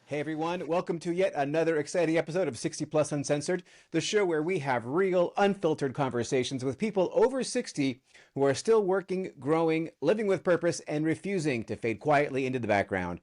Hey everyone, welcome to yet another exciting episode of 60 Plus Uncensored, the show where we have real, unfiltered conversations with people over 60 who are still working, growing, living with purpose, and refusing to fade quietly into the background.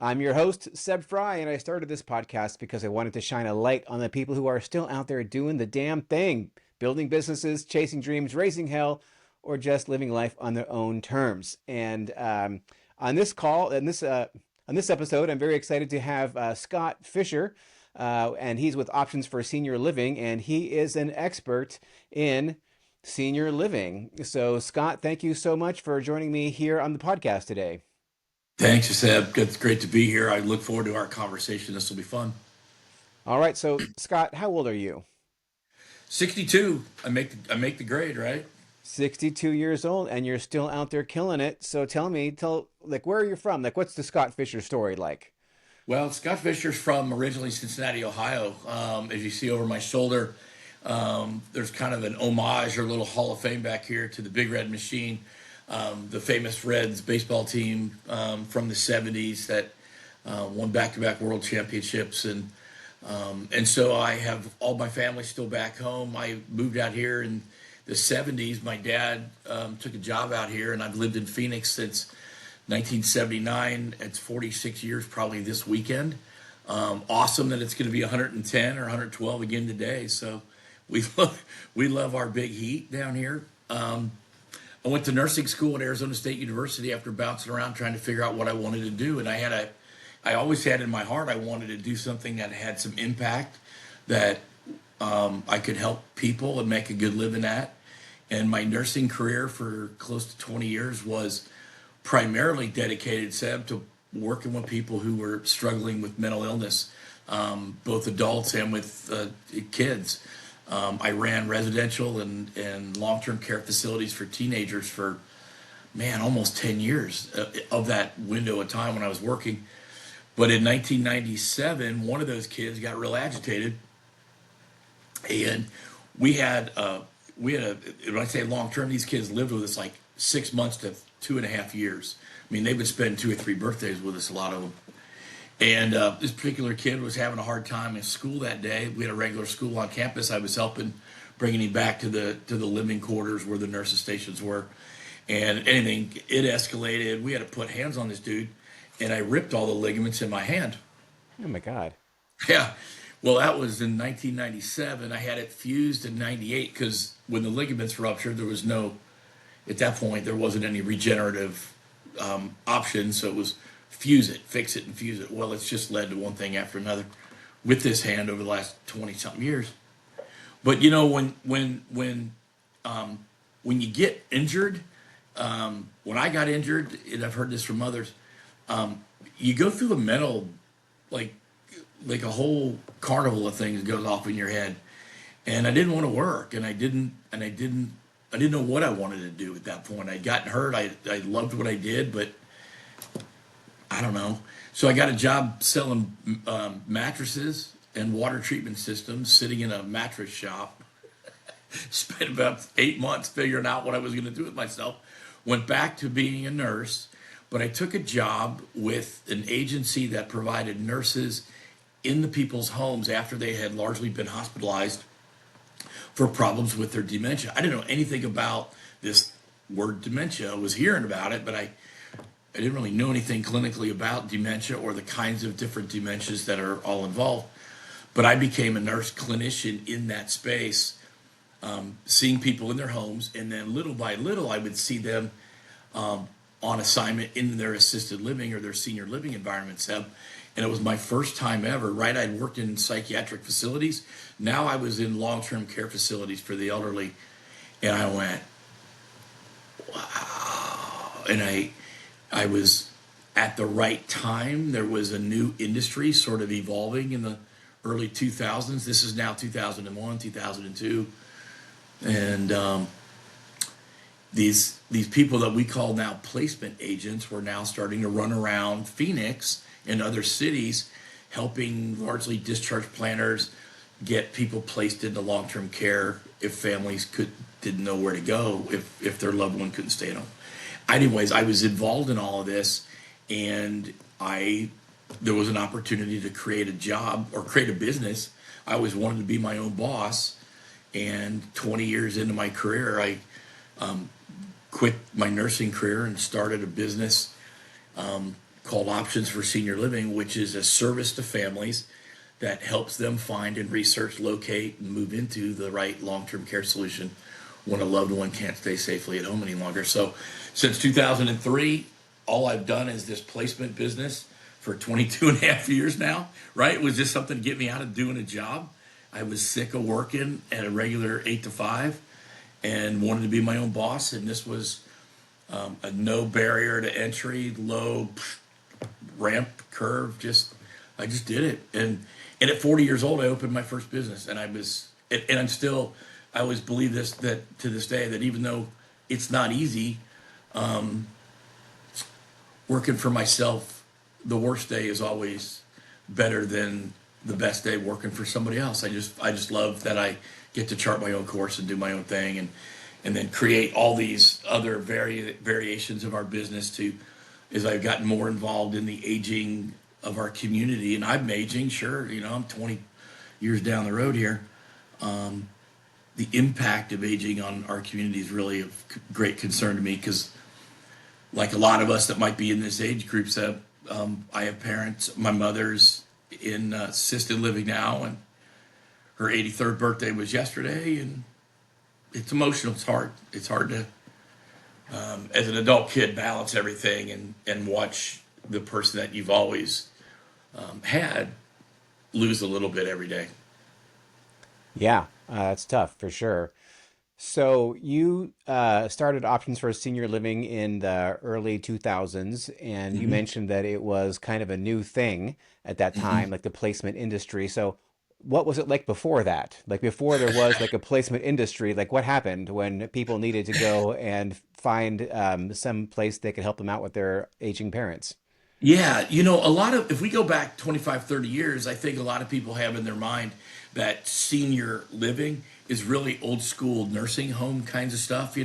I'm your host, Seb Frey, and I started this podcast because I wanted to shine a light on the people who are still out there doing the damn thing, building businesses, chasing dreams, raising hell, or just living life on their own terms. And on this call, on this episode, I'm very excited to have Scott Fischer, and he's with Options for Senior Living, and he is an expert in senior living. So, Scott, thank you so much for joining me here on the podcast today. Thanks, Seb. It's great to be here. I look forward to our conversation. This will be fun. All right, so Scott, how old are you? 62. I make the grade, right? 62 years old, and you're still out there killing it. So tell like where are you from? Like, what's the Scott Fischer story like? Well, Scott Fisher's from originally Cincinnati, Ohio. As you see over my shoulder, there's kind of an homage or a little Hall of Fame back here to the Big Red Machine, the famous Reds baseball team from the 70s that won back-to-back world championships. And so I have all my family still back home. I moved out here in the 70s. My dad took a job out here, and I've lived in Phoenix since 1979. It's 46 years probably this weekend. Awesome that it's going to be 110 or 112 again today. So we love our big heat down here. I went to nursing school at Arizona State University after bouncing around trying to figure out what I wanted to do, and I always had in my heart I wanted to do something that had some impact, that I could help people and make a good living at. And my nursing career for close to 20 years was primarily dedicated, Seb, to working with people who were struggling with mental illness, both adults and with kids. I ran residential and long-term care facilities for teenagers for, man, almost 10 years of that window of time when I was working. But in 1997, one of those kids got real agitated, and we had when I say long term, these kids lived with us like 6 months to 2.5 years. I mean, they would spend two or three birthdays with us, a lot of them. And this particular kid was having a hard time in school that day. We had a regular school on campus. I was helping bringing him back to the living quarters where the nurses stations were. And anything, it escalated. We had to put hands on this dude, and I ripped all the ligaments in my hand. Oh my God. Yeah. Well, that was in 1997. I had it fused in 98 because when the ligaments ruptured, there was no, at that point, there wasn't any regenerative option. So it was fuse it, fix it, and fuse it. Well, it's just led to one thing after another with this hand over the last 20 something years. But you know, when you get injured, when I got injured, and I've heard this from others, you go through a mental, like like a whole carnival of things goes off in your head. And I didn't want to work, and I didn't know what I wanted to do at that point. I'd gotten hurt. I loved what I did, but I don't know. So I got a job selling mattresses and water treatment systems, sitting in a mattress shop. Spent about 8 months figuring out what I was going to do with myself. Went back to being a nurse, but I took a job with an agency that provided nurses in the people's homes after they had largely been hospitalized for problems with their dementia. I didn't know anything about this word dementia. I was hearing about it, but I didn't really know anything clinically about dementia or the kinds of different dementias that are all involved. But I became a nurse clinician in that space, seeing people in their homes, and then little by little, I would see them on assignment in their assisted living or their senior living environments. And it was my first time ever, right? I'd worked in psychiatric facilities. Now I was in long-term care facilities for the elderly. And I went, wow. And I was at the right time. There was a new industry sort of evolving in the early 2000s. This is now 2001, 2002. And these people that we call now placement agents were now starting to run around Phoenix and other cities, helping largely discharge planners get people placed into long-term care if families didn't know where to go if their loved one couldn't stay at home. Anyways, I was involved in all of this, and I there was an opportunity to create a job or create a business. I always wanted to be my own boss. And 20 years into my career, I quit my nursing career and started a business called Options for Senior Living, which is a service to families that helps them find and research, locate, and move into the right long-term care solution when a loved one can't stay safely at home any longer. So since 2003, all I've done is this placement business for 22 and a half years now, right? It was just something to get me out of doing a job. I was sick of working at a regular 8 to 5 and wanted to be my own boss. And this was a no barrier to entry, low ramp curve. I just did it. And at 40 years old, I opened my first business, and I always believe this, that to this day, that even though it's not easy, working for myself, the worst day is always better than the best day working for somebody else. I just love that I get to chart my own course and do my own thing, and then create all these other variations of our business as I've gotten more involved in the aging of our community. And I'm aging, sure, I'm 20 years down the road here. The impact of aging on our community is really of great concern to me, because like a lot of us that might be in this age group, I have parents. My mother's in assisted living now, and her 83rd birthday was yesterday, and it's emotional. It's hard to, as an adult kid, balance everything and watch the person that you've always had lose a little bit every day. Yeah, that's tough for sure. So you started Options for Senior Living in the early 2000s, and you hmm mentioned that it was kind of a new thing at that hmm time, like the placement industry. So what was it like before that? Like before there was like a placement industry, like what happened when people needed to go and find some place they could help them out with their aging parents? Yeah, if we go back 25, 30 years, I think a lot of people have in their mind that senior living is really old school nursing home kinds of stuff,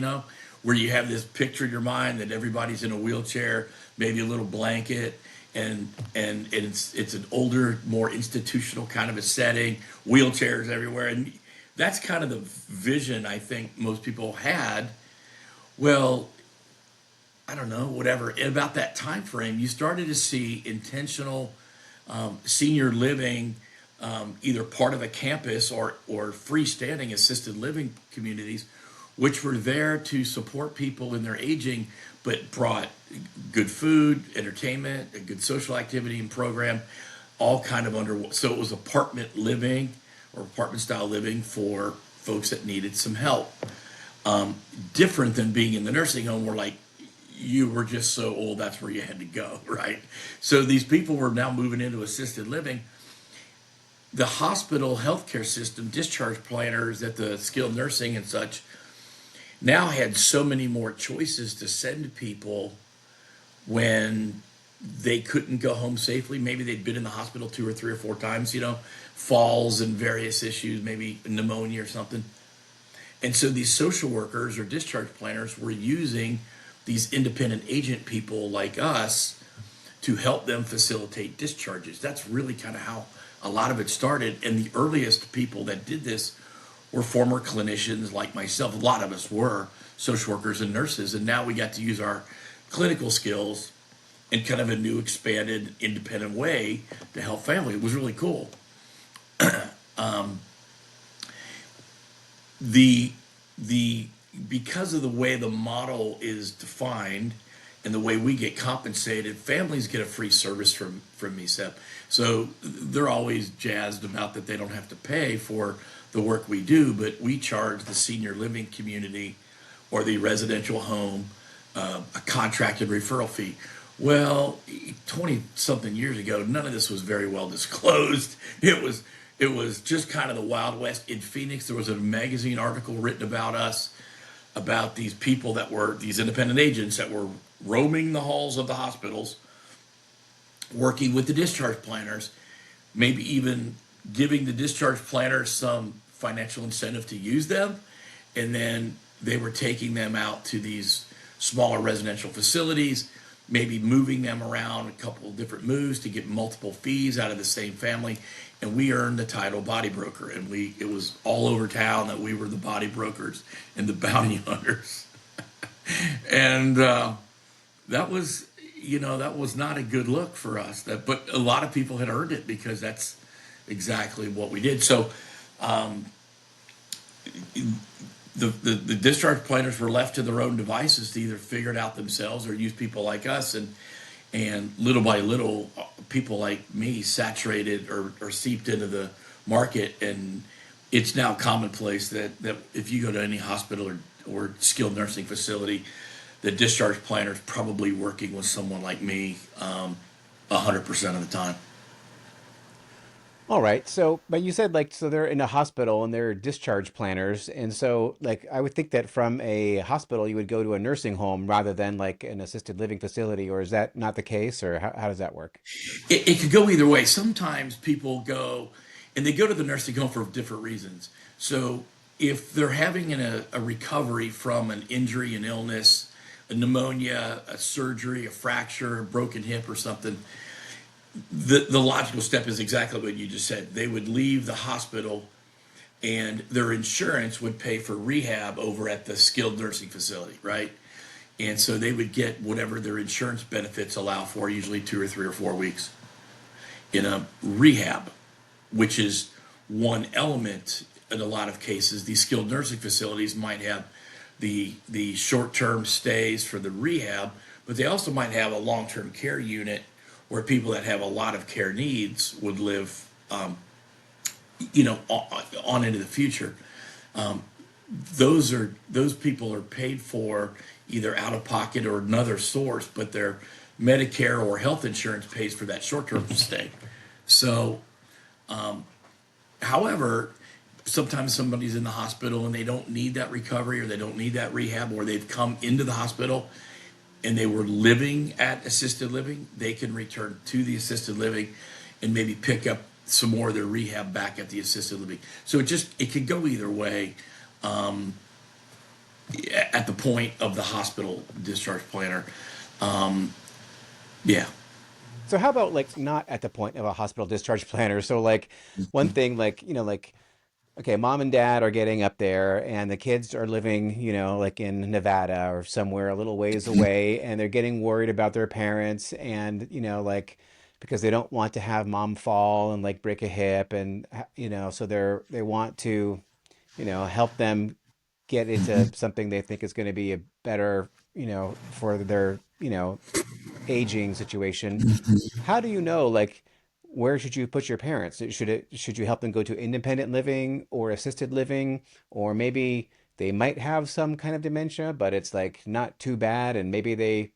where you have this picture in your mind that everybody's in a wheelchair, maybe a little blanket, and it's an older, more institutional kind of a setting, wheelchairs everywhere. And that's kind of the vision I think most people had. Well, I don't know, whatever. In about that time frame, you started to see intentional senior living, either part of a campus or freestanding assisted living communities, which were there to support people in their aging, but brought good food, entertainment, a good social activity and program, all kind of under. So it was apartment living or apartment style living for folks that needed some help. Different than being in the nursing home, where like you were just so old that's where you had to go, right? So these people were now moving into assisted living. The hospital healthcare system, discharge planners at the skilled nursing and such, now had so many more choices to send people when they couldn't go home safely. Maybe they'd been in the hospital 2 or 3 or 4 times, falls and various issues, maybe pneumonia or something. And so these social workers or discharge planners were using these independent agent people like us to help them facilitate discharges. That's really kind of how a lot of it started. And the earliest people that did this were former clinicians like myself. A lot of us were social workers and nurses. And now we got to use our clinical skills in kind of a new, expanded, independent way to help family. It was really cool. The the Because of the way the model is defined and the way we get compensated, families get a free service from me, Seb. So they're always jazzed about that they don't have to pay for the work we do, but we charge the senior living community or the residential home a contracted referral fee. Well, 20 something years ago, none of this was very well disclosed. It was just kind of the Wild West. In Phoenix, there was a magazine article written about us, about these people that were these independent agents that were roaming the halls of the hospitals, working with the discharge planners, maybe even giving the discharge planners some financial incentive to use them. And then they were taking them out to these smaller residential facilities, maybe moving them around a couple of different moves to get multiple fees out of the same family. And we earned the title body broker, and it was all over town that we were the body brokers and the bounty hunters. And that was, that was not a good look for us. But a lot of people had earned it because that's exactly what we did. So the discharge planners were left to their own devices to either figure it out themselves or use people like us. And little by little, people like me saturated or seeped into the market. And it's now commonplace that if you go to any hospital or skilled nursing facility, the discharge planner is probably working with someone like me 100% of the time. All right. So, but you said like, so they're in a hospital and they're discharge planners. And so, like, I would think that from a hospital, you would go to a nursing home rather than like an assisted living facility, or is that not the case, or how does that work? It could go either way. Sometimes people go and they go to the nursing home for different reasons. So if they're having a recovery from an injury, an illness, a pneumonia, a surgery, a fracture, a broken hip, or something, the logical step is exactly what you just said. They would leave the hospital and their insurance would pay for rehab over at the skilled nursing facility, right? And so they would get whatever their insurance benefits allow for, usually 2 or 3 or 4 weeks in a rehab, which is one element. In a lot of cases, these skilled nursing facilities might have the short-term stays for the rehab, but they also might have a long-term care unit where people that have a lot of care needs would live, on into the future. Those people are paid for either out of pocket or another source, but their Medicare or health insurance pays for that short-term stay. So, however, sometimes somebody's in the hospital and they don't need that recovery or they don't need that rehab, or they've come into the hospital and they were living at assisted living. They can return to the assisted living and maybe pick up some more of their rehab back at the assisted living. So it could go either way at the point of the hospital discharge planner. Yeah. So how about like not at the point of a hospital discharge planner? So like one thing, like, like, okay, mom and dad are getting up there and the kids are living, like in Nevada or somewhere a little ways away, and they're getting worried about their parents and, like because they don't want to have mom fall and like break a hip, and so they want to, help them get into something they think is going to be a better, for their, aging situation. How do you know, like, where should you put your parents? Should you help them go to independent living or assisted living, or maybe they might have some kind of dementia, but it's like not too bad, and maybe they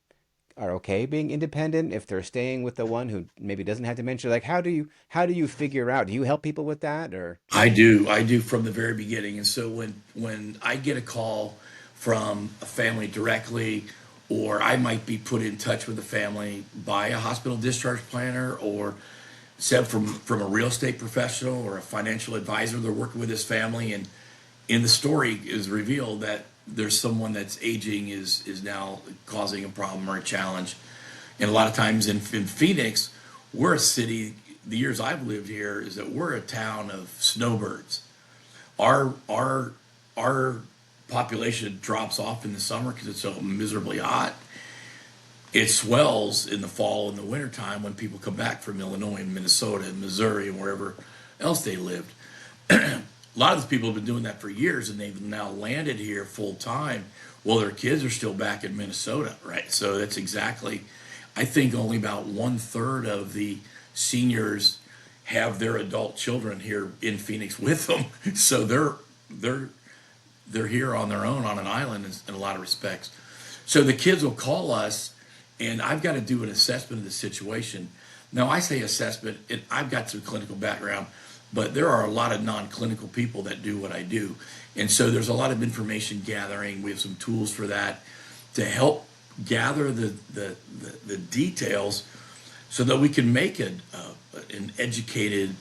are okay being independent if they're staying with the one who maybe doesn't have dementia? Like, how do you figure out? Do you help people with that, or? I do from the very beginning. And so when I get a call from a family directly, or I might be put in touch with a family by a hospital discharge planner, or said from a real estate professional or a financial advisor, they're working with this family, and in the story is revealed that there's someone that's aging is now causing a problem or a challenge. And a lot of times in Phoenix, we're a city. The years I've lived here is that we're a town of snowbirds. Our population drops off in the summer because it's so miserably hot. It swells in the fall and the wintertime when people come back from Illinois and Minnesota and Missouri and wherever else they lived. A lot of these people have been doing that for years, and they've now landed here full time while their kids are still back in Minnesota, right? So that's exactly, I think only about 1/3 of the seniors have their adult children here in Phoenix with them. So they're here on their own on an island in a lot of respects. So the kids will call us, and I've got to do an assessment of the situation. Now, I say assessment, I've got some clinical background, but there are a lot of non-clinical people that do what I do. And so there's a lot of information gathering. We have some tools for that to help gather the details so that we can make an educated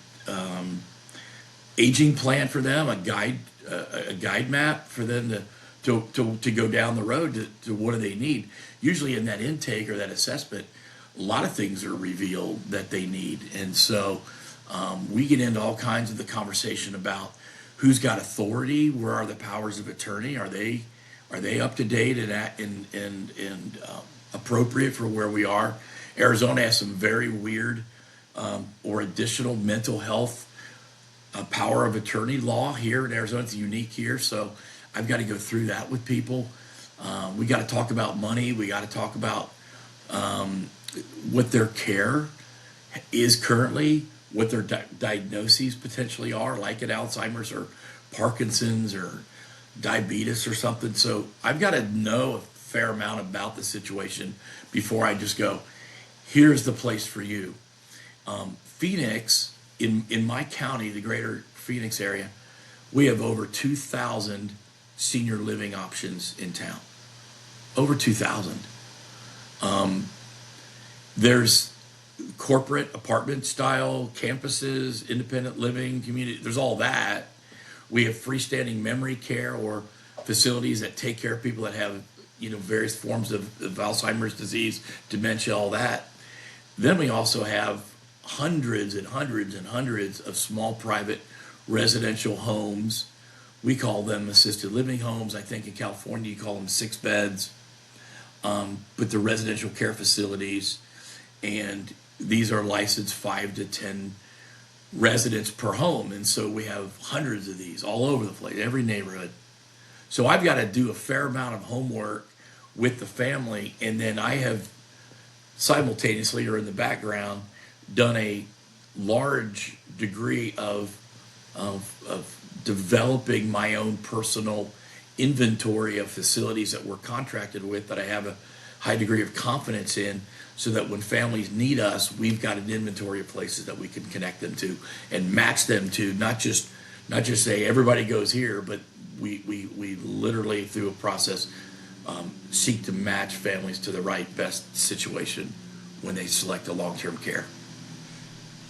aging plan for them, a guide map for them to to go down the road to what do they need. Usually in that intake or that assessment, a lot of things are revealed that they need. And so we get into all kinds of the conversation about who's got authority, where are the powers of attorney, are they up to date and appropriate for where we are. Arizona has some very weird or additional mental health power of attorney law here in Arizona. It's unique here, so I've got to go through that with people. We got to talk about money. We got to talk about what their care is currently, what their diagnoses potentially are, like an Alzheimer's or Parkinson's or diabetes or something. So I've got to know a fair amount about the situation before I just go, here's the place for you. Phoenix, in my county, the greater Phoenix area, we have over 2,000 senior living options in town. Over 2,000. There's corporate apartment style campuses, independent living community. There's all that. We have freestanding memory care or facilities that take care of people that have, various forms of Alzheimer's disease, dementia, all that. Then we also have hundreds and hundreds and hundreds of small private residential homes. We call them assisted living homes. I think in California you call them 6 beds, but they're residential care facilities, and these are licensed 5 to 10 residents per home. And so we have hundreds of these all over the place, every neighborhood. So I've got to do a fair amount of homework with the family, and then I have simultaneously or in the background done a large degree of developing my own personal inventory of facilities that we're contracted with, that I have a high degree of confidence in, so that when families need us, we've got an inventory of places that we can connect them to and match them to, not just say everybody goes here, but we literally through a process seek to match families to the right best situation when they select a long-term care.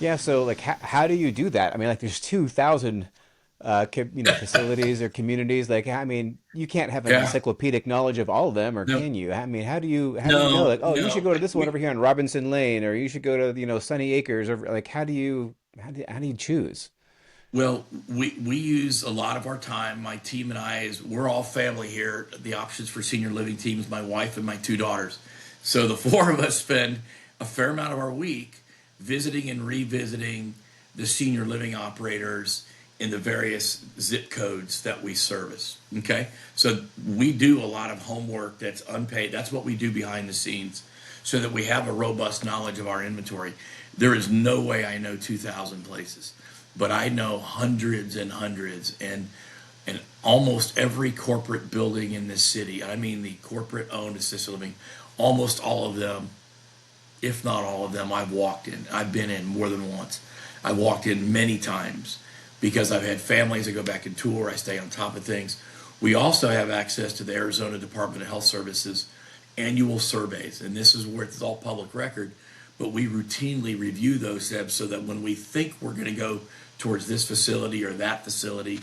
Yeah, so like how do you do that? I mean, like there's 2,000 facilities or communities. Like, I mean, you can't have an Yeah. encyclopedic knowledge of all of them, or No. can you? I mean, how do you know? No. Like, oh, you should No. go to this one We, over here on Robinson Lane, or you should go to Sunny Acres, or like how do you choose? Well, we use a lot of our time. My team and I we're all family here. The Options for Senior Living team is my wife and my 2 daughters. So the 4 of us spend a fair amount of our week visiting and revisiting the senior living operators in the various zip codes that we service. Okay, so we do a lot of homework that's unpaid. That's what we do behind the scenes, so that we have a robust knowledge of our inventory. There is no way I know 2,000 places, but I know hundreds and hundreds, and almost every corporate building in this city. I mean, the corporate owned assisted living, almost all of them, if not all of them, I've walked in. I've been in more than once. I've walked in many times because I've had families that go back and tour. I stay on top of things. We also have access to the Arizona Department of Health Services annual surveys, and this is where it's all public record, but we routinely review those, Seb, so that when we think we're going to go towards this facility or that facility,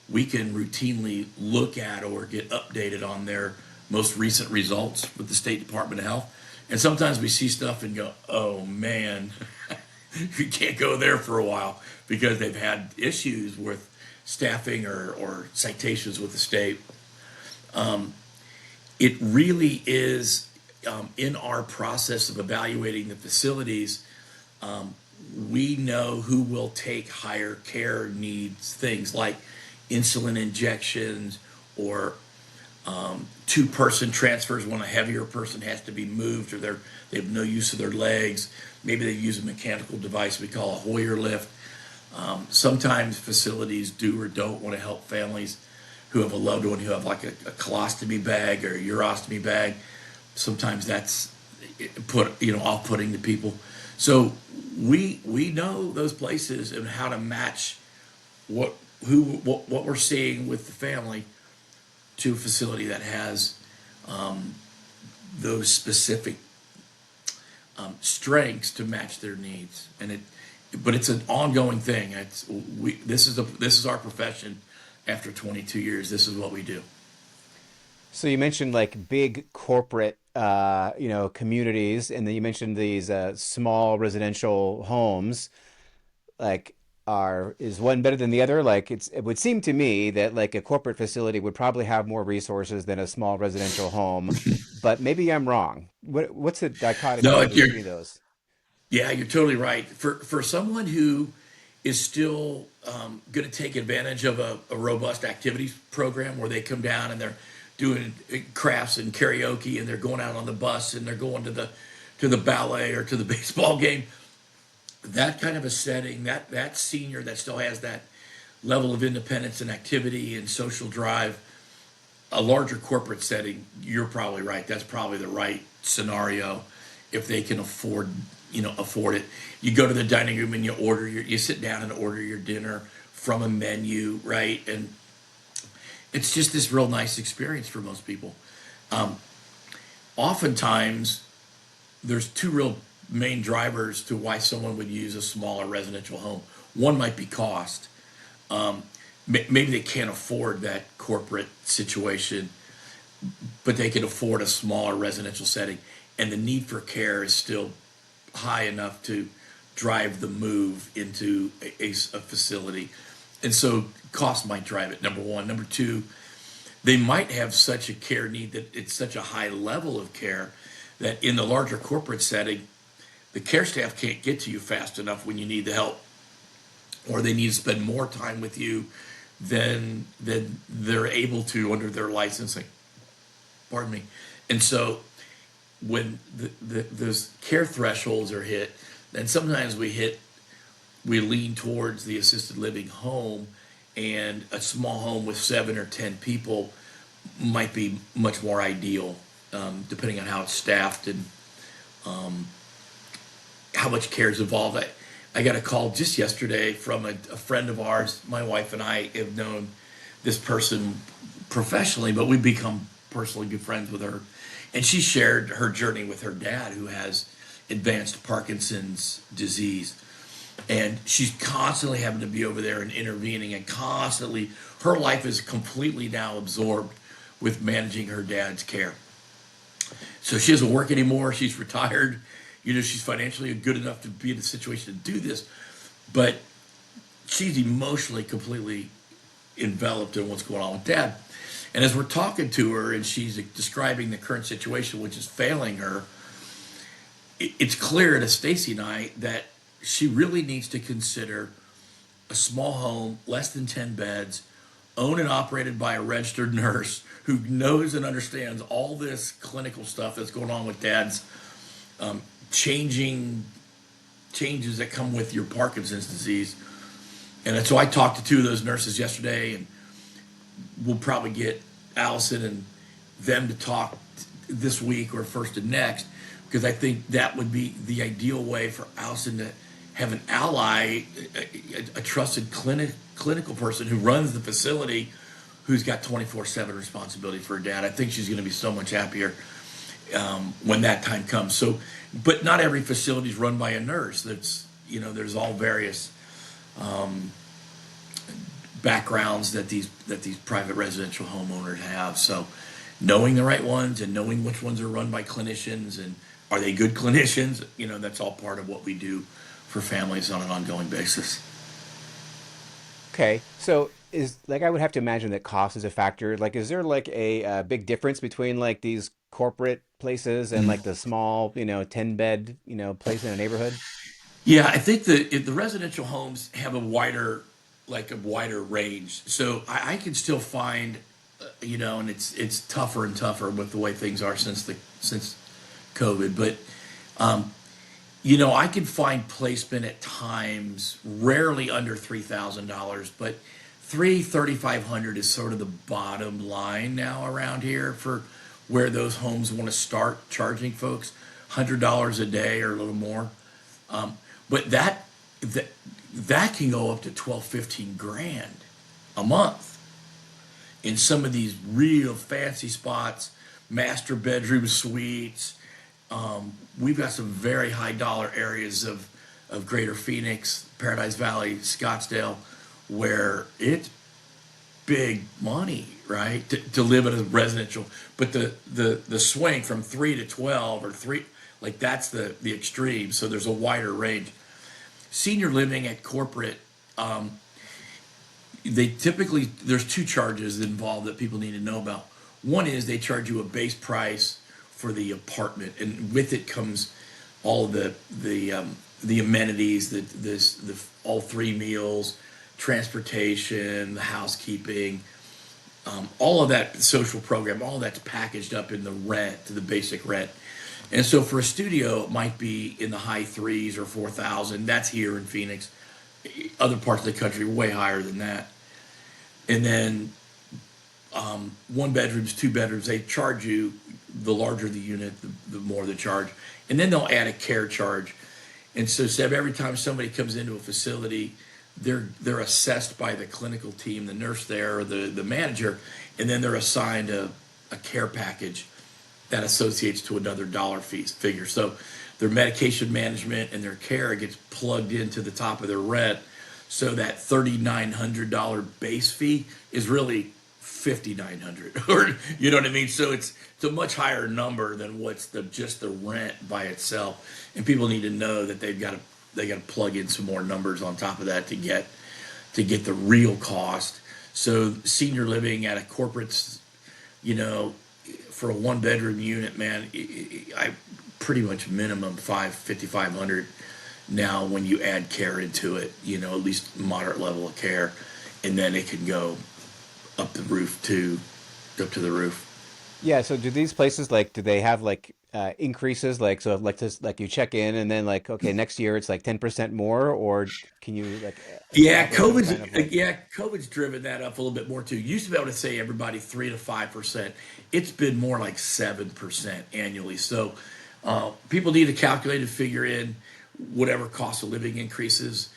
we can routinely look at or get updated on their most recent results with the State Department of Health. And sometimes we see stuff and go, oh man, we can't go there for a while because they've had issues with staffing or citations with the state. It really is in our process of evaluating the facilities, we know who will take higher care needs, things like insulin injections or 2-person transfers when a heavier person has to be moved or they have no use of their legs. Maybe they use a mechanical device we call a Hoyer lift. Sometimes facilities do or don't want to help families who have a loved one who have like a colostomy bag or a urostomy bag. Sometimes that's off-putting to people. So we know those places and how to match what we're seeing with the family to a facility that has those specific strengths to match their needs. But it's an ongoing thing. This is our profession. After 22 years, this is what we do. So you mentioned like big corporate, communities, and then you mentioned these small residential homes. Like, is one better than the other? Like, it would seem to me that like a corporate facility would probably have more resources than a small residential home, but maybe I'm wrong. What's the dichotomy No, between those? yeah, you're totally right. For someone who is still going to take advantage of a robust activities program where they come down and they're doing crafts and karaoke and they're going out on the bus and they're going to the ballet or to the baseball game, that kind of a setting, that senior that still has that level of independence and activity and social drive, a larger corporate setting, you're probably right. That's probably the right scenario if they can afford it. You go to the dining room and you sit down and order your dinner from a menu, right? And it's just this real nice experience for most people. Oftentimes, there's two real main drivers to why someone would use a smaller residential home. One might be cost. Maybe they can't afford that corporate situation, but they can afford a smaller residential setting, and the need for care is still high enough to drive the move into a facility. And so cost might drive it, number one. Number two, they might have such a care need that it's such a high level of care that in the larger corporate setting, the care staff can't get to you fast enough when you need the help, or they need to spend more time with you than they're able to under their licensing. Pardon me. And so when those care thresholds are hit, then sometimes we lean towards the assisted living home, and a small home with 7 or 10 people might be much more ideal, depending on how it's staffed and how much care is involved. I got a call just yesterday from a friend of ours. My wife and I have known this person professionally, but we've become personally good friends with her. And she shared her journey with her dad, who has advanced Parkinson's disease. And she's constantly having to be over there and intervening, and constantly, her life is completely now absorbed with managing her dad's care. So she doesn't work anymore. She's retired. She's financially good enough to be in a situation to do this, but she's emotionally completely enveloped in what's going on with dad. And as we're talking to her and she's describing the current situation, which is failing her, it's clear to Stacy and I that she really needs to consider a small home, less than 10 beds, owned and operated by a registered nurse who knows and understands all this clinical stuff that's going on with dad's um, changes that come with your Parkinson's disease. And so I talked to two of those nurses yesterday, and we'll probably get Allison and them to talk this week or first and next, because I think that would be the ideal way for Allison to have an ally, a trusted clinical person who runs the facility, who's got 24/7 responsibility for her dad. I think she's going to be so much happier when that time comes. So, but not every facility is run by a nurse. There's all various backgrounds that these private residential homeowners have. So, knowing the right ones and knowing which ones are run by clinicians and are they good clinicians, that's all part of what we do for families on an ongoing basis. Okay, so is like I would have to imagine that cost is a factor. Like, is there like a big difference between like these corporate places and like the small, 10 bed, place in a neighborhood? Yeah, I think the residential homes have a wider range. So I can still find, and it's tougher and tougher with the way things are since COVID. But I can find placement at times, rarely under $3,000, but 3,500 is sort of the bottom line now around here for where those homes want to start charging folks $100 a day or a little more. But that can go up to 12, 15 grand a month in some of these real fancy spots, master bedroom suites. We've got some very high dollar areas of Greater Phoenix, Paradise Valley, Scottsdale, where it's big money, right? To live in a residential, but the swing from 3 to 12 or three, like that's the extreme. So there's a wider range. Senior living at corporate, they typically, there's two charges involved that people need to know about. One is they charge you a base price for the apartment, and with it comes all of the amenities, the all three meals, transportation, the housekeeping, all of that social program, all that's packaged up in the rent, to the basic rent. And so for a studio, it might be in the high threes or 4,000. That's here in Phoenix. Other parts of the country, way higher than that. And then one bedrooms, two bedrooms, they charge you, the larger the unit, the more they charge. And then they'll add a care charge. And so, Seb, every time somebody comes into a facility, they're assessed by the clinical team, the nurse there, or the manager, and then they're assigned a care package that associates to another dollar figure. So their medication management and their care gets plugged into the top of their rent. So that $3,900 base fee is really $5,900, or you know what I mean. So it's a much higher number than what's just the rent by itself. And people need to know that they got to plug in some more numbers on top of that to get the real cost. So senior living at a corporate, you know, for a 1 bedroom unit, man, I pretty much minimum $5,500 now when you add care into it, you know, at least moderate level of care, and then it can go up the roof up to the roof. Yeah, so do these places like do they have like increases like so like this like you check in and then like okay next year it's like 10% more or can you like Yeah, establish some kind of like COVID's driven that up a little bit more too. Used to be able to say everybody 3 to 5%. It's been more like 7% annually. So people need to calculate and figure in whatever cost of living increases.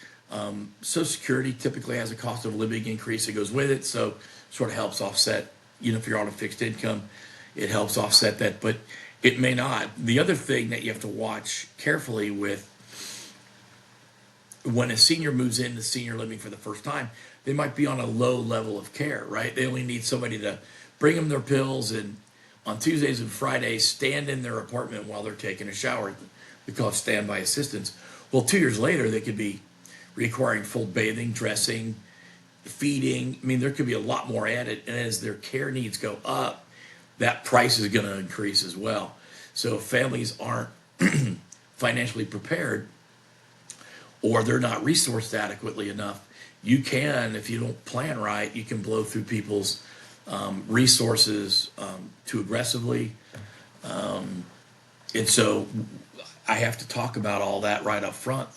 Social Security typically has a cost of living increase that goes with it, so sort of helps offset. You know, if you're on a fixed income, it helps offset that, but it may not. The other thing that you have to watch carefully with when a senior moves into senior living for the first time, they might be on a low level of care, right? They only need somebody to bring them their pills and on Tuesdays and Fridays stand in their apartment while they're taking a shower. We call it standby assistance. Well, 2 years later, they could be requiring full bathing, dressing, feeding. I mean, there could be a lot more added. And as their care needs go up, that price is going to increase as well. So if families aren't financially prepared or they're not resourced adequately enough, you can, if you don't plan right, you can blow through people's resources too aggressively. And so I have to talk about all that right up front.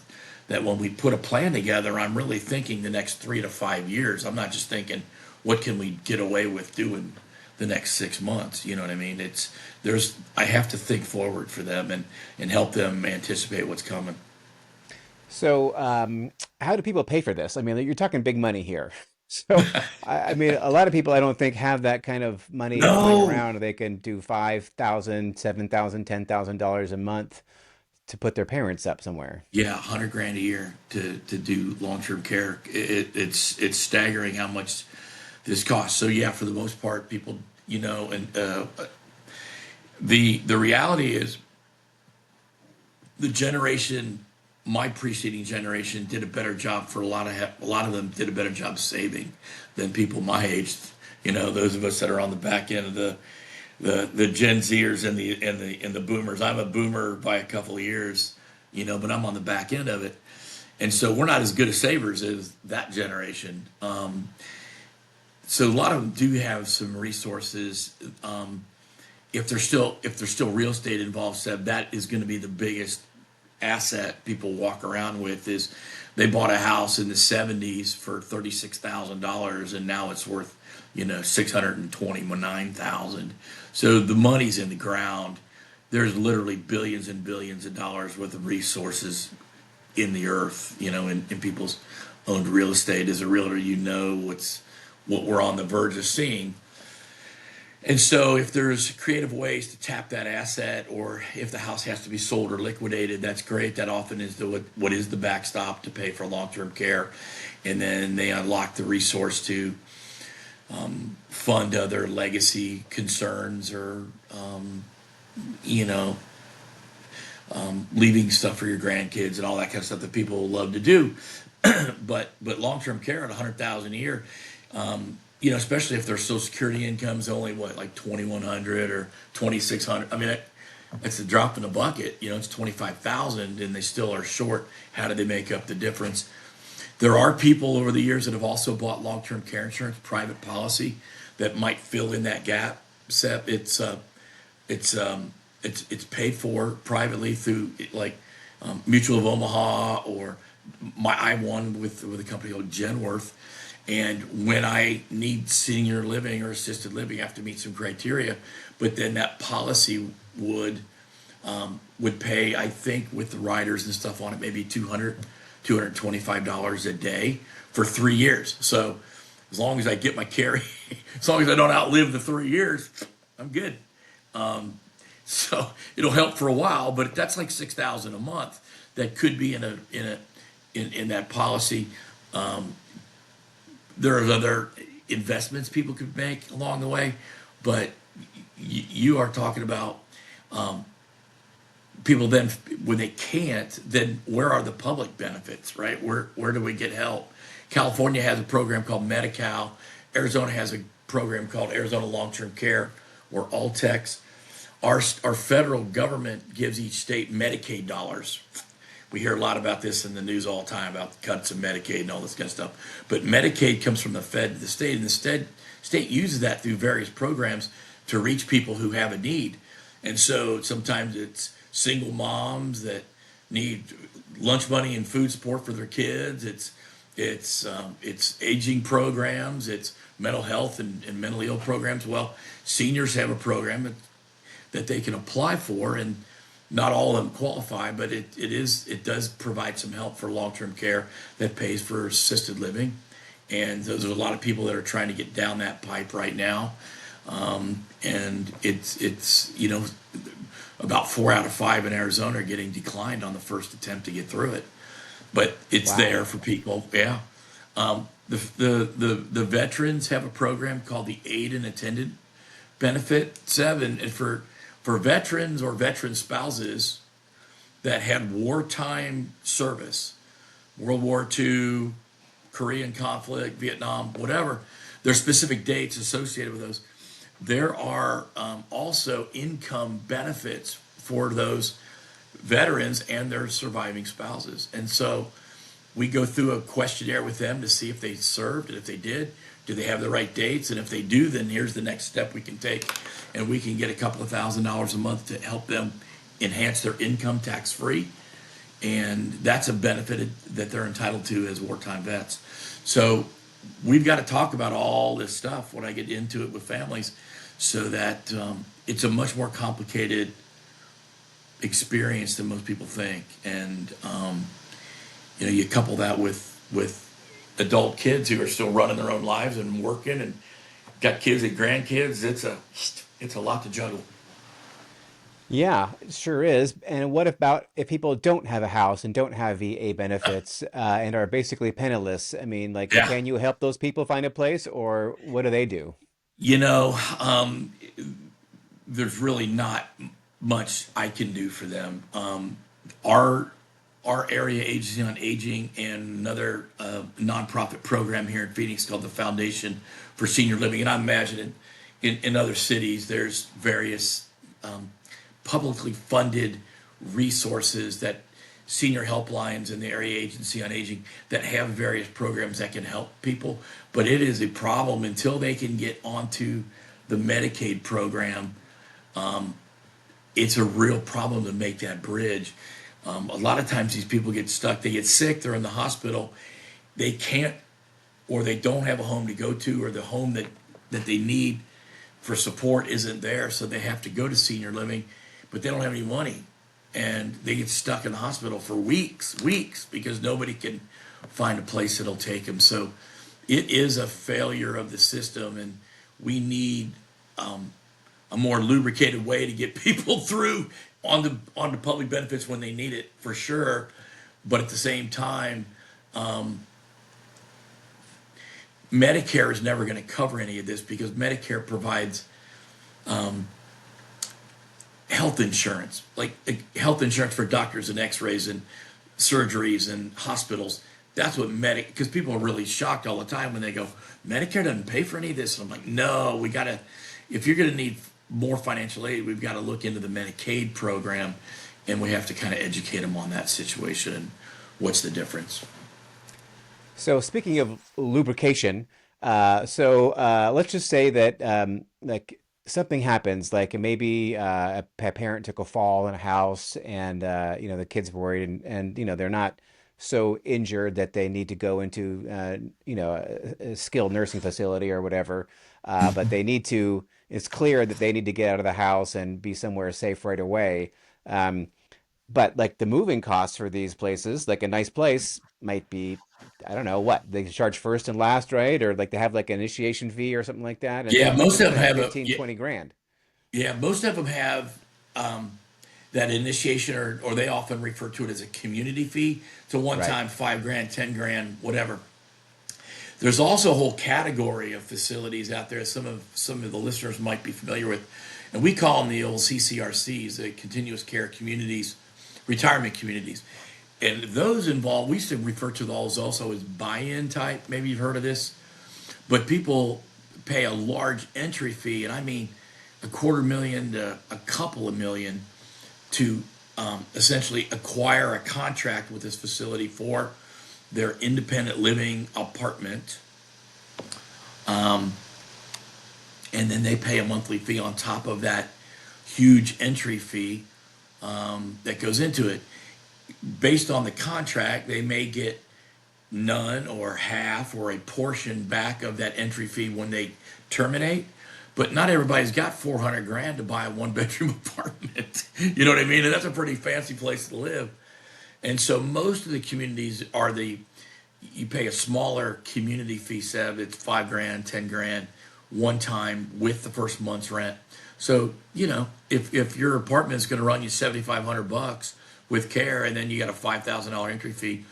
That when we put a plan together, I'm really thinking the next 3 to 5 years. I'm not just thinking, what can we get away with doing the next 6 months? You know what I mean? I have to think forward for them and help them anticipate what's coming. so how do people pay for this? I mean you're talking big money here. So I mean a lot of people I don't think have that kind of money lying No. around. They can do 5,000, 7,000, $10,000 a month to put their parents up somewhere. Yeah, 100 grand a year to do long-term care. It's staggering how much this costs. So yeah, for the most part, people, you know, and the reality is the generation, my preceding generation, did a better job for a lot of them did a better job saving than people my age. You know, those of us that are on the back end of the Gen Zers and the boomers. I'm a boomer by a couple of years, you know, but I'm on the back end of it, and so we're not as good as savers as that generation. So a lot of them do have some resources. If there's still real estate involved, Seb, that is going to be the biggest asset people walk around with. Is they bought a house in the '70s for $36,000 and now it's worth, you know, $629,000. So the money's in the ground. There's literally billions and billions of dollars worth of resources in the earth, you know, in people's owned real estate. As a realtor, you know what we're on the verge of seeing. And so if there's creative ways to tap that asset, or if the house has to be sold or liquidated, that's great. That often is what is the backstop to pay for long-term care. And then they unlock the resource to fund other legacy concerns or, you know, leaving stuff for your grandkids and all that kind of stuff that people love to do. But long-term care at 100,000 a year, you know, especially if their Social Security income's only what, like 2,100 or 2,600. I mean, that's a drop in the bucket. You know, it's 25,000, and they still are short. How do they make up the difference? There are people over the years that have also bought long-term care insurance, private policy, that might fill in that gap. Sep, it's it's paid for privately through like Mutual of Omaha or I won with a company called Genworth. And when I need senior living or assisted living, I have to meet some criteria. But then that policy would pay, I think, with the riders and stuff on it, maybe $225 a day for 3 years. So as long as I get my carry, as long as I don't outlive the 3 years, I'm good. So it'll help for a while, but that's like 6,000 a month that could be in that policy. There are other investments people could make along the way, but you are talking about people then when they can't, then where are the public benefits, right? Where do we get help? California has a program called Medi-Cal. Arizona has a program called Arizona Long-Term Care or Alltex. Our federal government gives each state Medicaid dollars. We hear a lot about this in the news all the time about the cuts of Medicaid and all this kind of stuff. But Medicaid comes from the Fed to the state, and the state uses that through various programs to reach people who have a need. And so sometimes it's single moms that need lunch money and food support for their kids. It's aging programs. It's mental health and mentally ill programs. Well, seniors have a program that they can apply for, and not all of them qualify, but it does provide some help for long-term care that pays for assisted living. And there's a lot of people that are trying to get down that pipe right now. And it's you know, about 4 out of 5 in Arizona are getting declined on the first attempt to get through it. But it's Wow. there for people. Yeah. The veterans have a program called the Aid and Attendant Benefit, Seven, and for veterans or veteran spouses that had wartime service, World War II, Korean conflict, Vietnam, whatever, there's specific dates associated with those. There are also income benefits for those veterans and their surviving spouses. And so we go through a questionnaire with them to see if they served, and if they did, do they have the right dates? And if they do, then here's the next step we can take. And we can get a couple of $1,000s a month to help them enhance their income tax free. And that's a benefit that they're entitled to as wartime vets. So we've got to talk about all this stuff when I get into it with families, so that it's a much more complicated experience than most people think. And you know, you couple that with adult kids who are still running their own lives and working and got kids and grandkids. It's a lot to juggle. Yeah, it sure is. And what about if people don't have a house and don't have VA benefits and are basically penniless? I mean, like, Yeah. can you help those people find a place, or what do they do? You know, there's really not much I can do for them. Our our area agency on aging and another nonprofit program here in Phoenix called the Foundation for Senior Living, and I imagine in other cities there's various um, publicly funded resources that senior helplines and the area agency on aging that have various programs that can help people, but it is a problem until they can get onto the Medicaid program. It's a real problem to make that bridge. A lot of times these people get stuck, they get sick, they're in the hospital, they can't, or they don't have a home to go to, or the home that they need for support isn't there, so they have to go to senior living, but they don't have any money. And they get stuck in the hospital for weeks, because nobody can find a place that'll take them. So it is a failure of the system, and we need a more lubricated way to get people through on the public benefits when they need it, for sure. But at the same time, Medicare is never going to cover any of this because Medicare provides health insurance, like health insurance for doctors and x-rays and surgeries and hospitals. That's what because people are really shocked all the time when they go, Medicare doesn't pay for any of this. And I'm like, no, we got to, if you're going to need more financial aid, we've got to look into the Medicaid program, and we have to kind of educate them on that situation and what's the difference. So speaking of lubrication, let's just say that like something happens, like maybe a parent took a fall in a house, and the kid's worried, and they're not so injured that they need to go into a skilled nursing facility or whatever, but they need to. It's clear that they need to get out of the house and be somewhere safe right away. Um, but like the moving costs for these places, like a nice place might be, I don't know what they charge first and last, right? Or like they have like an initiation fee or something like that, and Yeah, then you most could of them spend have a 15, yeah, 20 grand. yeah, most of them have that initiation, or they often refer to it as a community fee. It's a one Right. time 5 grand, 10 grand, whatever. There's also a whole category of facilities out there. Some of the listeners might be familiar with, and we call them the old CCRCs, the continuous care communities, retirement communities. And those involve, we used to refer to those also as buy-in type. Maybe you've heard of this, but people pay a large entry fee, and I mean a quarter million to a couple of million to essentially acquire a contract with this facility for their independent living apartment, and then they pay a monthly fee on top of that huge entry fee that goes into it. Based on the contract, they may get none or half or a portion back of that entry fee when they terminate. But not everybody's got 400 grand to buy a one bedroom apartment. You know what I mean? And that's a pretty fancy place to live. And so most of the communities are you pay a smaller community fee, Seb. It's 5 grand, 10 grand, one time with the first month's rent. So, if your apartment is going to run you $7,500 with care, and then you got a $5,000 entry fee,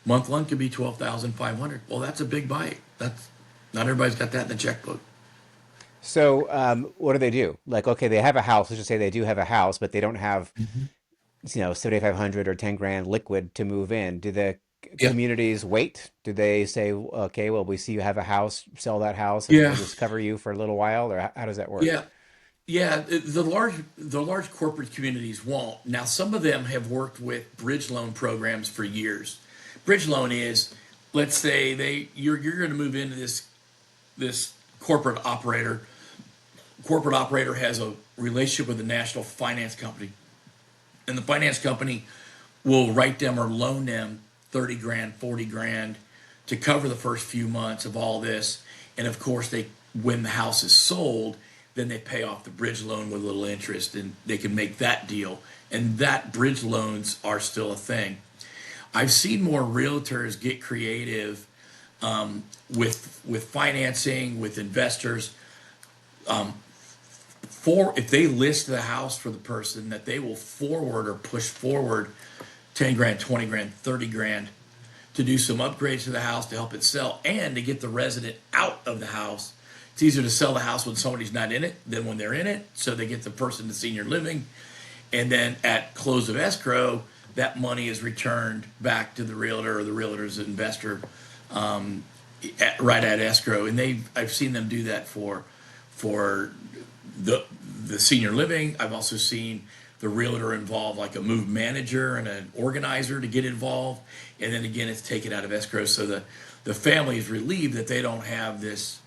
month one could be 12,500. Well, that's a big bite. That's not everybody's got that in the checkbook. So what do they do? Like, okay, they have a house. Let's just say they do have a house, but they don't have, Mhm. 7,500 or 10 grand liquid to move in. Do the Yeah. communities wait? Do they say, okay, well, we see you have a house, sell that house, and we'll Yeah. just cover you for a little while? Or how does that work? Yeah. Yeah, the large corporate communities won't. Now, some of them have worked with bridge loan programs for years. Bridge loan is, let's say you're going to move into this corporate operator. Corporate operator has a relationship with a national finance company, and the finance company will write them or loan them 30 grand, 40 grand to cover the first few months of all this. And of course, when the house is sold, then they pay off the bridge loan with a little interest, and they can make that deal. And that bridge loans are still a thing. I've seen more realtors get creative with financing, with investors. For if they list the house for the person, that they will forward or push forward 10 grand, 20 grand, 30 grand to do some upgrades to the house to help it sell and to get the resident out of the house. It's easier to sell the house when somebody's not in it than when they're in it. So they get the person to senior living. And then at close of escrow, that money is returned back to the realtor or the realtor's investor right at escrow. And I've seen them do that for the the senior living. I've also seen the realtor involve like a move manager and an organizer to get involved, and then again it's taken out of escrow, so the family is relieved that they don't have this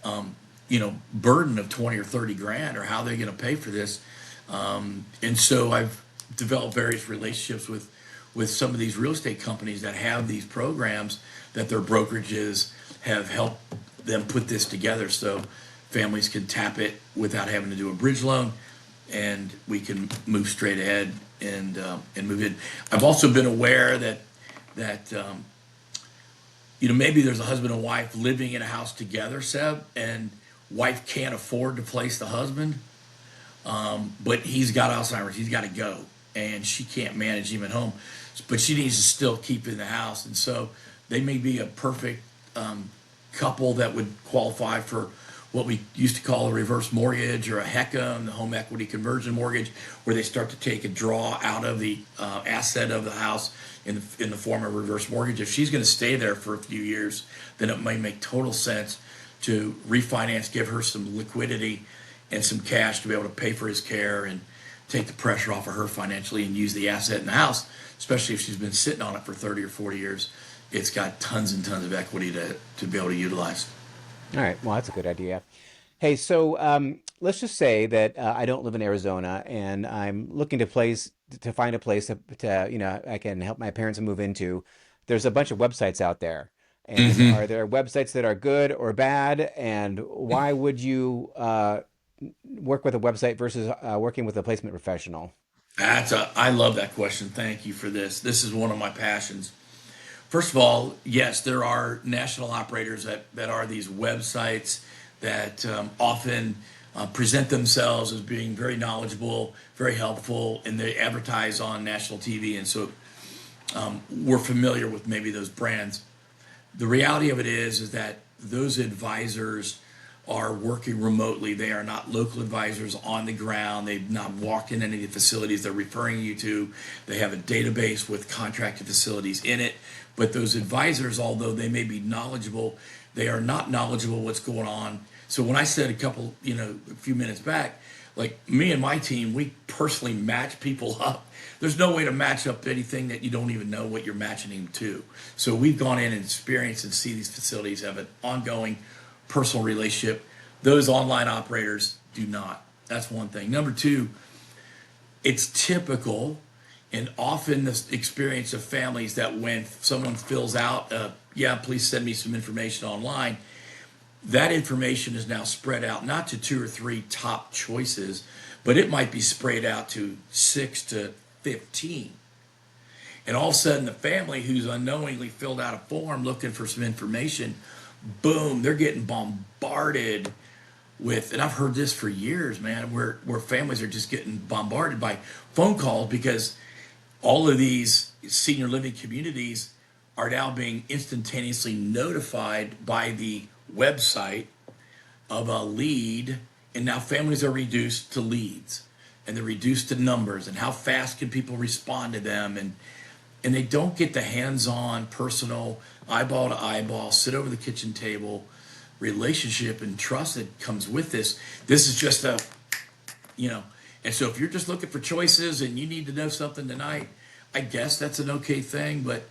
burden of 20 or 30 grand, or how they're going to pay for this. And so I've developed various relationships with some of these real estate companies that have these programs that their brokerages have helped them put this together, so families can tap it without having to do a bridge loan, and we can move straight ahead and move in. I've also been aware that maybe there's a husband and wife living in a house together, Seb, and wife can't afford to place the husband, but he's got Alzheimer's, he's got to go, and she can't manage him at home, but she needs to still keep in the house, and so they may be a perfect couple that would qualify for what we used to call a reverse mortgage or a HECM, the home equity conversion mortgage, where they start to take a draw out of the asset of the house in the form of a reverse mortgage. If she's going to stay there for a few years, then it might make total sense to refinance, give her some liquidity and some cash to be able to pay for his care and take the pressure off of her financially and use the asset in the house, especially if she's been sitting on it for 30 or 40 years. It's got tons and tons of equity to be able to utilize. All right. Well, that's a good idea. Hey, so let's just say that I don't live in Arizona and I'm looking to find a place I can help my parents move into. There's a bunch of websites out there. And Hmm. are there websites that are good or bad? And why would you work with a website versus working with a placement professional? I love that question. Thank you for this. This is one of my passions. First of all, yes, there are national operators that are these websites that often present themselves as being very knowledgeable, very helpful, and they advertise on national TV. And so we're familiar with maybe those brands. The reality of it is that those advisors are working remotely. They are not local advisors on the ground. They've not walked in any of the facilities they're referring you to. They have a database with contracted facilities in it. But those advisors, although they may be knowledgeable, they are not knowledgeable what's going on. So when I said a few minutes back, like me and my team, we personally match people up. There's no way to match up anything that you don't even know what you're matching them to. So we've gone in and experienced and see these facilities have an ongoing personal relationship. Those online operators do not. That's one thing. Number two, it's typical and often the experience of families that when someone fills out, yeah, please send me some information online, that information is now spread out not to two or three top choices, but it might be spread out to 6 to 15. And all of a sudden, the family who's unknowingly filled out a form looking for some information, boom, they're getting bombarded with, and I've heard this for years, man, where families are just getting bombarded by phone calls because all of these senior living communities are now being instantaneously notified by the website of a lead, and now families are reduced to leads and they're reduced to numbers and how fast can people respond to them, and they don't get the hands-on personal eyeball to eyeball sit over the kitchen table relationship and trust that comes with this is just a you know and so if you're just looking for choices and you need to know something tonight, I guess that's an okay thing. But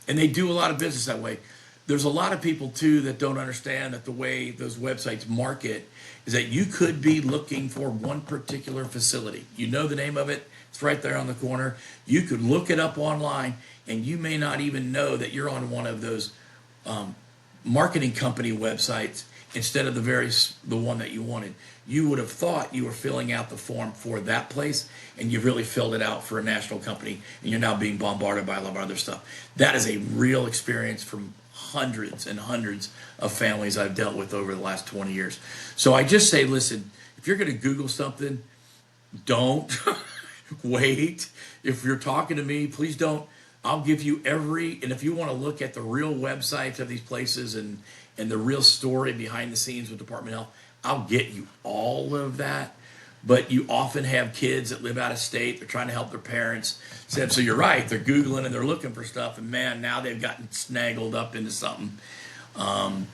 and they do a lot of business that way. There's a lot of people too that don't understand that the way those websites market is that you could be looking for one particular facility. You know the name of it, it's right there on the corner. You could look it up online and you may not even know that you're on one of those marketing company websites instead of the one that you wanted. You would have thought you were filling out the form for that place, and you've really filled it out for a national company, and you're now being bombarded by a lot of other stuff. That is a real experience from hundreds and hundreds of families I've dealt with over the last 20 years. So I just say, listen, if you're going to Google something, don't wait. If you're talking to me, please don't. I'll give you and if you want to look at the real websites of these places and the real story behind the scenes with Department of Health, I'll get you all of that. But you often have kids that live out of state. They're trying to help their parents. So you're right. They're Googling and they're looking for stuff. And man, now they've gotten snaggled up into something. Um,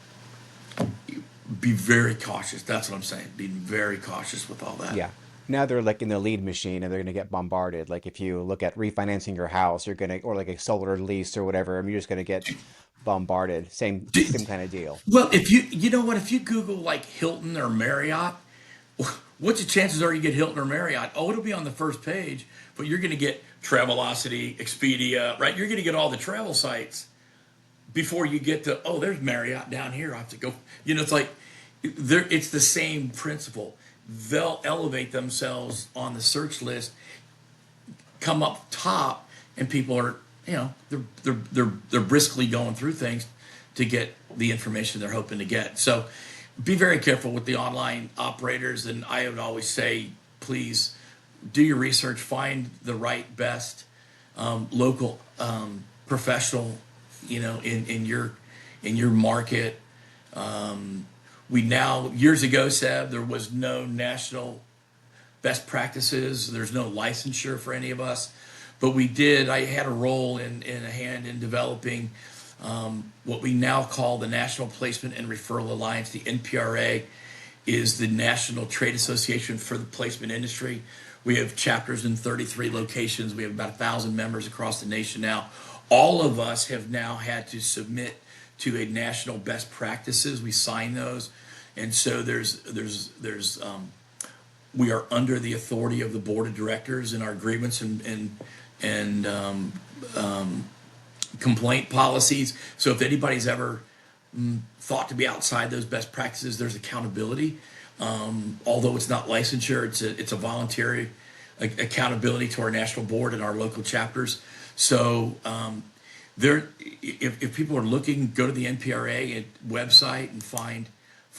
be very cautious. That's what I'm saying. Be very cautious with all that. Yeah. Now they're like in the lead machine and they're going to get bombarded. Like if you look at refinancing your house, you're going to, or like a solar lease or whatever, I mean, you're just going to get bombarded. Same kind of deal. Well, you know what, if you Google like Hilton or Marriott, what's the chances are you get Hilton or Marriott? Oh, it'll be on the first page, but you're going to get Travelocity, Expedia, right? You're going to get all the travel sites before you get to, oh, there's Marriott down here. I have to go. It's like it's the same principle. They'll elevate themselves on the search list, come up top, and people are, they're briskly going through things to get the information they're hoping to get. So be very careful with the online operators. And I would always say, please do your research, find the right, best local professional, in your market. We now, years ago, Seb, there was no national best practices. There's no licensure for any of us, but I had a role in a hand in developing what we now call the National Placement and Referral Alliance. The NPRA is the National Trade Association for the placement industry. We have chapters in 33 locations. We have about 1,000 members across the nation now. All of us have now had to submit to a national best practices. We sign those, and so we are under the authority of the board of directors, and our agreements and complaint policies. So if anybody's ever thought to be outside those best practices, there's accountability. Although it's not licensure, it's a voluntary accountability to our national board and our local chapters. So if people are looking, go to the NPRA website and find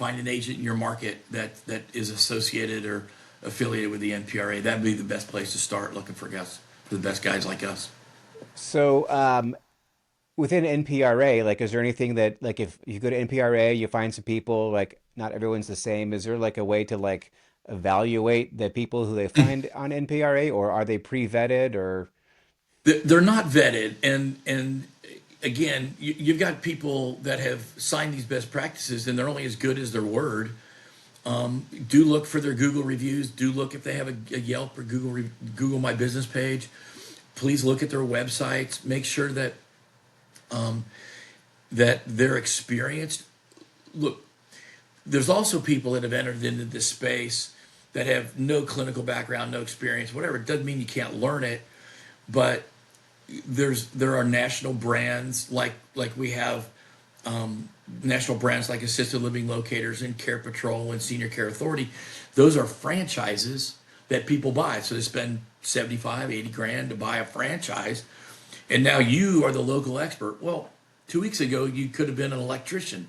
an agent in your market that is associated or affiliated with the NPRA. That'd be the best place to start looking for the best guys like us. So, within NPRA, like, is there anything that, like, if you go to NPRA, you find some people, like, not everyone's the same. Is there like a way to like evaluate the people who they find on NPRA, or are they pre-vetted, or? They're not vetted, and again, you've got people that have signed these best practices, and they're only as good as their word. Do look for their Google reviews. Do look if they have a Yelp or Google My Business page. Please look at their websites. Make sure that that they're experienced. Look, there's also people that have entered into this space that have no clinical background, no experience, whatever. It doesn't mean you can't learn it, but there are national brands like we have national brands like Assisted Living Locators and Care Patrol and Senior Care Authority. Those are franchises that people buy. So they spend 75, 80 grand to buy a franchise. And now you are the local expert. Well, 2 weeks ago, you could have been an electrician.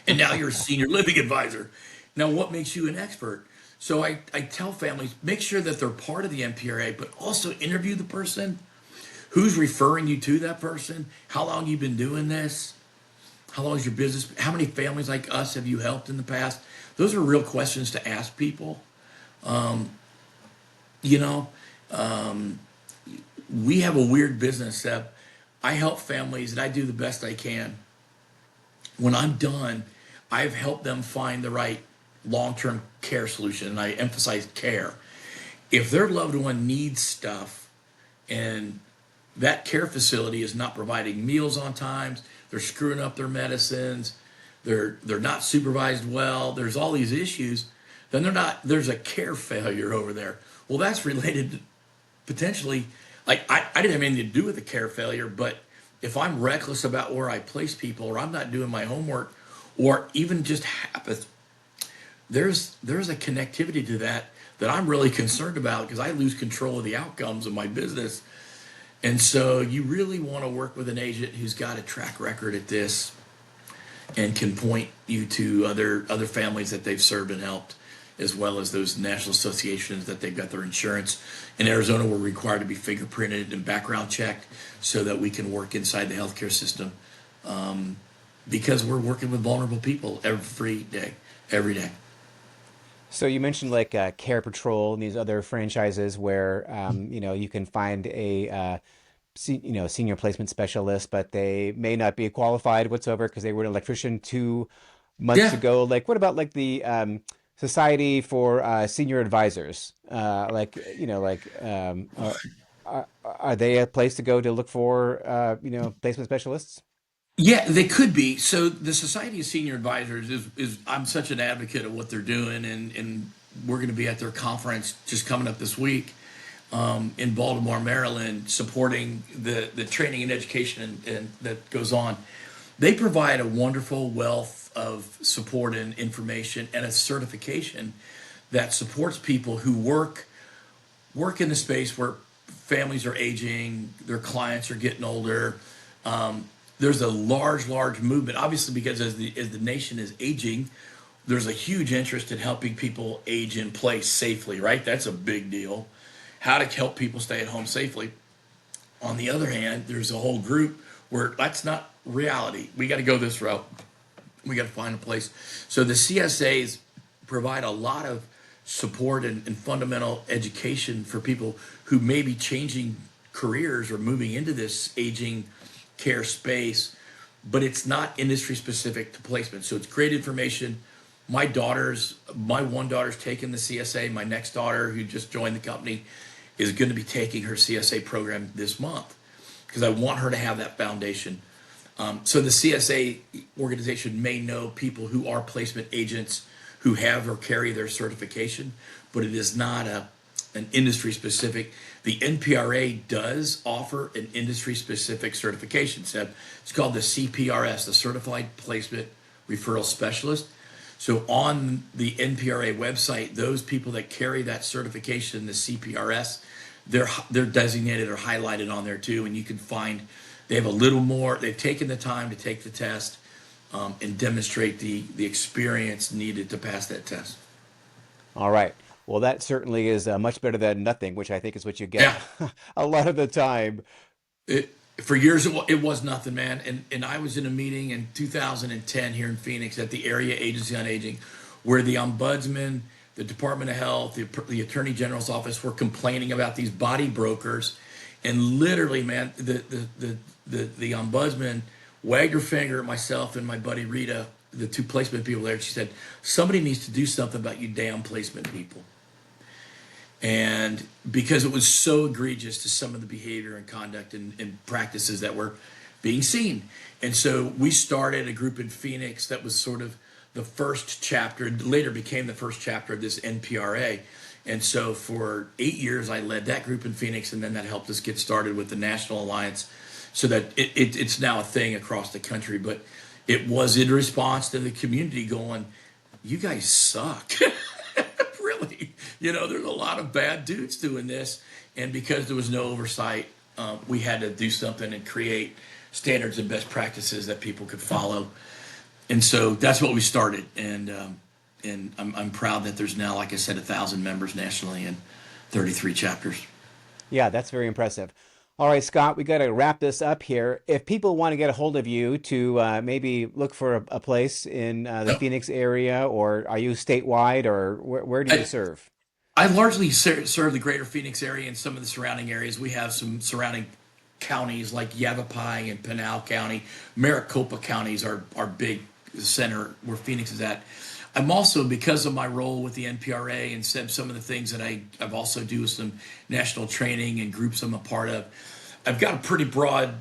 And now you're a senior living advisor. Now, what makes you an expert? So I tell families, make sure that they're part of the MPRA, but also interview the person. Who's referring you to that person? How long you've been doing this? How long is your business? How many families like us have you helped in the past? Those are real questions to ask people. You know, we have a weird business that I help families and I do the best I can. When I'm done, I've helped them find the right long-term care solution, and I emphasize care. If their loved one needs stuff and that care facility is not providing meals on time, they're screwing up their medicines, they're not supervised well, there's all these issues, then there's a care failure over there. Well, that's related to potentially, like, I didn't have anything to do with the care failure, but if I'm reckless about where I place people, or I'm not doing my homework, or even just happens, there's a connectivity to that I'm really concerned about, because I lose control of the outcomes of my business. And so you really want to work with an agent who's got a track record at this and can point you to other families that they've served and helped, as well as those national associations that they've got their insurance. In Arizona, we're required to be fingerprinted and background checked so that we can work inside the healthcare system, because we're working with vulnerable people every day. So you mentioned like Care Patrol and these other franchises where you can find a senior placement specialist, but they may not be qualified whatsoever because they were an electrician 2 months Yeah. ago. Like, what about like the Society for Senior Advisors? Are they a place to go to look for placement specialists? Yeah, they could be. So the Society of Senior Advisors is I'm such an advocate of what they're doing, and we're going to be at their conference just coming up this week in Baltimore, Maryland, supporting the training and education and that goes on. They provide a wonderful wealth of support and information and a certification that supports people who work in the space where families are aging, their clients are getting older. There's a large movement, obviously, because as the nation is aging, there's a huge interest in helping people age in place safely, right? That's a big deal. How to help people stay at home safely. On the other hand, there's a whole group where that's not reality. We got to go this route. We got to find a place. So the CSAs provide a lot of support and fundamental education for people who may be changing careers or moving into this aging care space, but it's not industry specific to placement. So it's great information. My one daughter's taken the CSA. My next daughter, who just joined the company, is going to be taking her CSA program this month because I want her to have that foundation. So the CSA organization may know people who are placement agents who have or carry their certification, but it is not an industry specific. The NPRA does offer an industry specific certification. So it's called the CPRS, the Certified Placement Referral Specialist. So on the NPRA website, those people that carry that certification, the CPRS, they're designated or highlighted on there too, and you can find they have a little more. They've taken the time to take the test and demonstrate the experience needed to pass that test. All right. Well, that certainly is much better than nothing, which I think is what you get Yeah, a lot of the time. for years it was nothing, man. And I was in a meeting in 2010 here in Phoenix at the Area Agency on Aging, where the ombudsman, the Department of Health, the Attorney General's office were complaining about these body brokers, and literally, man, the ombudsman wagged her finger at myself and my buddy Rita, the two placement people there. She said, "Somebody needs to do something about you damn placement people." And because it was so egregious to some of the behavior and conduct and practices that were being seen. And so we started a group in Phoenix that was sort of the first chapter, later became the first chapter of this NPRA. And so for 8 years, I led that group in Phoenix, and then that helped us get started with the National Alliance so that it's now a thing across the country. But it was in response to the community going, "You guys suck." Really, there's a lot of bad dudes doing this, and because there was no oversight, we had to do something and create standards and best practices that people could follow. And so that's what we started, and I'm proud that there's now, like I said, 1,000 members nationally and 33 chapters. Yeah, that's very impressive. All right, Scott, we got to wrap this up here. If people want to get a hold of you to maybe look for a place in the Yep. Phoenix area, or are you statewide, or where do you I, serve? I largely serve the greater Phoenix area and some of the surrounding areas. We have some surrounding counties like Yavapai and Pinal County. Maricopa counties are our big center where Phoenix is at. I'm also, because of my role with the NPRA and some of the things that I've also do with some national training and groups I'm a part of, I've got a pretty broad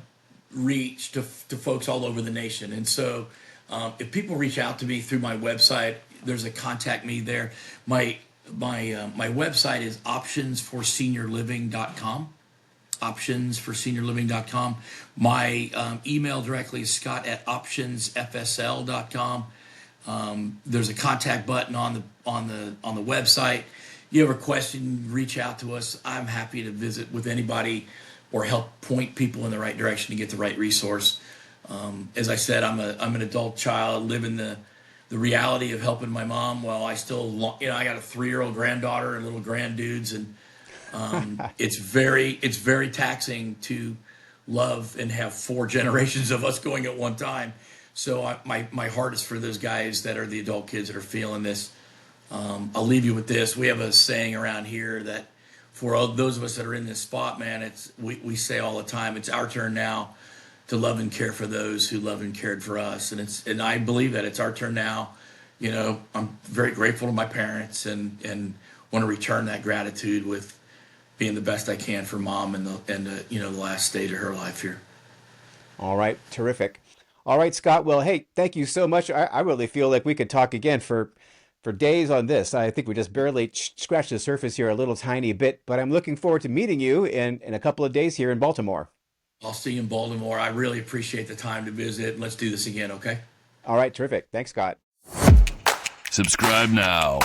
reach to folks all over the nation. And so if people reach out to me through my website, there's a contact me there. My website is optionsforseniorliving.com. Optionsforseniorliving.com. My email directly is scott@optionsfsl.com. There's a contact button on the website. You have a question, reach out to us. I'm happy to visit with anybody or help point people in the right direction to get the right resource. As I said, I'm an adult child living the reality of helping my mom while I still, I got a 3-year-old granddaughter and little granddudes, and it's very taxing to love and have 4 generations of us going at one time. So my heart is for those guys that are the adult kids that are feeling this. I'll leave you with this. We have a saying around here that for all those of us that are in this spot, man, we say all the time, it's our turn now to love and care for those who loved and cared for us. And I believe that it's our turn now. I'm very grateful to my parents and want to return that gratitude with being the best I can for mom and the last stage of her life here. All right, terrific. All right, Scott. Well, hey, thank you so much. I really feel like we could talk again for days on this. I think we just barely scratched the surface here a little tiny bit, but I'm looking forward to meeting you in a couple of days here in Baltimore. I'll see you in Baltimore. I really appreciate the time to visit. Let's do this again, okay? All right, terrific. Thanks, Scott. Subscribe now